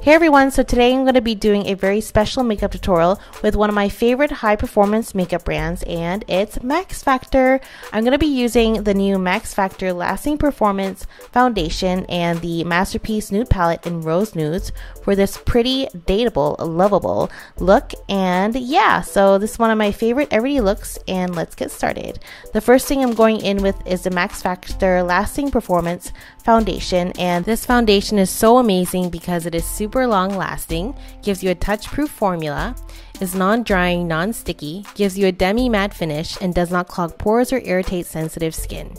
Hey everyone, so today I'm going to be doing a very special makeup tutorial with one of my favorite high performance makeup brands, and it's Max Factor. I'm going to be using the new Max Factor Lasting Performance Foundation and the Masterpiece Nude Palette in Rose Nudes for this pretty, dateable, lovable look. And yeah, so this is one of my favorite everyday looks, and let's get started. The first thing I'm going in with is the Max Factor Lasting Performance Foundation, and this foundation is so amazing because it is super long lasting, gives you a touch proof formula, is non-drying, non-sticky, gives you a DEMI matte finish, and does not clog pores or irritate sensitive skin.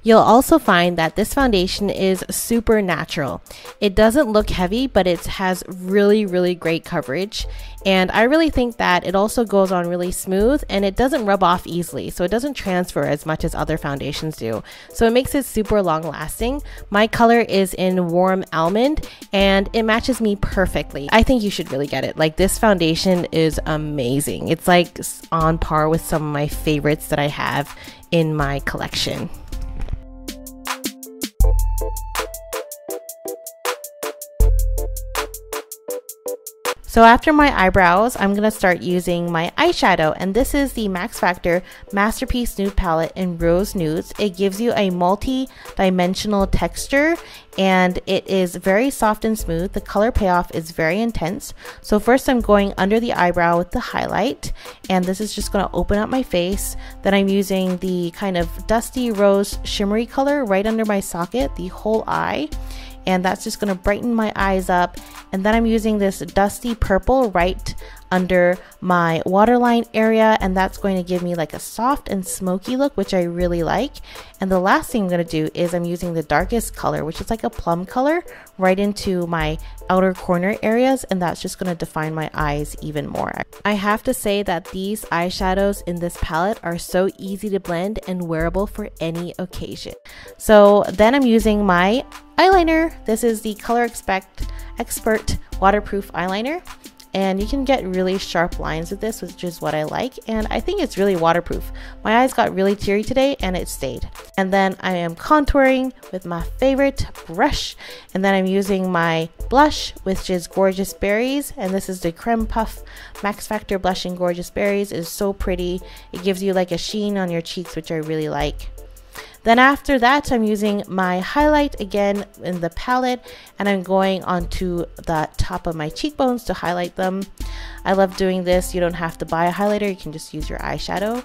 You'll also find that this foundation is super natural. It doesn't look heavy, but it has really great coverage. And I really think that it also goes on really smooth, and it doesn't rub off easily. So it doesn't transfer as much as other foundations do. So it makes it super long lasting. My color is in Warm Almond, and it matches me perfectly. I think you should really get it. Like, this foundation is amazing. It's like on par with some of my favorites that I have in my collection. So after my eyebrows, I'm going to start using my eyeshadow, and this is the Max Factor Masterpiece Nude Palette in Rose Nudes. It gives you a multi-dimensional texture, and it is very soft and smooth. The color payoff is very intense. So first I'm going under the eyebrow with the highlight, and this is just going to open up my face. Then I'm using the kind of dusty rose shimmery color right under my socket, the whole eye. And that's just going to brighten my eyes up. And then I'm using this dusty purple right under my waterline area, and that's going to give me like a soft and smoky look, which I really like. And the last thing I'm going to do is I'm using the darkest color, which is like a plum color, right into my outer corner areas, and that's just going to define my eyes even more. I have to say that these eyeshadows in this palette are so easy to blend and wearable for any occasion. So then I'm using my eyeliner. This is the Color Expert Waterproof Eyeliner. And you can get really sharp lines with this, which is what I like, and I think it's really waterproof. My eyes got really teary today and it stayed. And then I am contouring with my favorite brush, and then I'm using my blush, which is Gorgeous Berries, and this is the Creme Puff Max Factor Blush in Gorgeous Berries. It is so pretty. It gives you like a sheen on your cheeks, which I really like. Then after that, I'm using my highlight again in the palette, and I'm going onto the top of my cheekbones to highlight them. I love doing this. You don't have to buy a highlighter. You can just use your eyeshadow.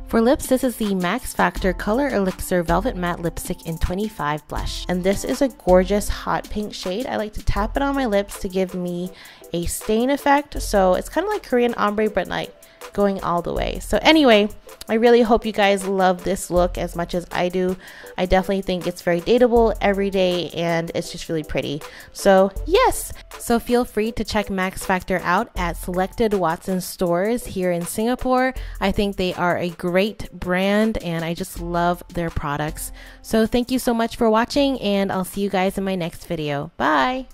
For lips, this is the Max Factor Color Elixir Velvet Matte Lipstick in 25 Blush. And this is a gorgeous hot pink shade. I like to tap it on my lips to give me a stain effect. So it's kind of like Korean ombre, but like going all the way. So anyway, I really hope you guys love this look as much as I do. I definitely think it's very dateable, everyday, and it's just really pretty. So yes, so feel free to check Max Factor out at selected Watsons stores here in Singapore. I think they are a great brand, and I just love their products. So thank you so much for watching, and I'll see you guys in my next video. Bye!